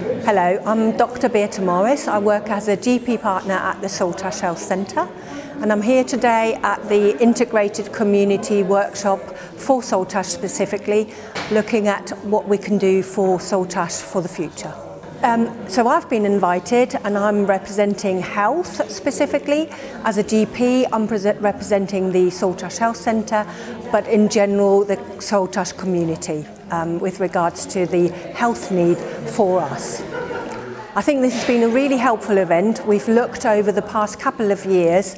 Hello, I'm Dr. Birtie Morris. I work as a GP partner at the Saltash Health Centre, and I'm here today at the Integrated Community Workshop for Saltash specifically, looking at what we can do for Saltash for the future. So I've been invited and I'm representing health specifically. As a GP, I'm representing the Saltash Health Centre, but in general the Saltash community with regards to the health need for us. I think this has been a really helpful event. We've looked over the past couple of years,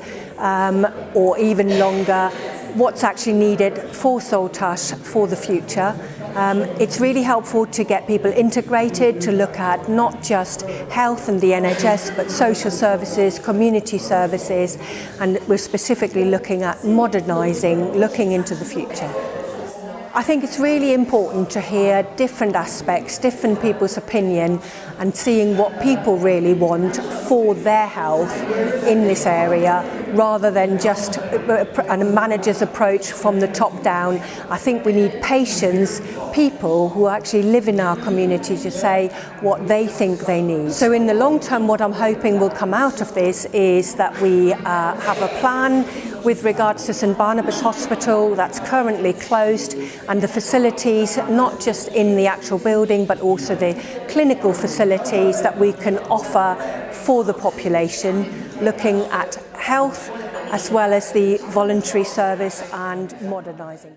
or even longer, what's actually needed for Saltash for the future. It's really helpful to get people integrated, to look at not just health and the NHS, but social services, community services, and we're specifically looking at modernising, looking into the future. I think it's really important to hear different aspects, different people's opinion, and seeing what people really want for their health in this area, rather than just a manager's approach from the top down. I think we need patients, people who actually live in our community, to say what they think they need. So in the long term, what I'm hoping will come out of this is that we have a plan with regards to St Barnabas Hospital that's currently closed, and the facilities, not just in the actual building, but also the clinical facilities that we can offer for the population, looking at health as well as the voluntary service and modernising.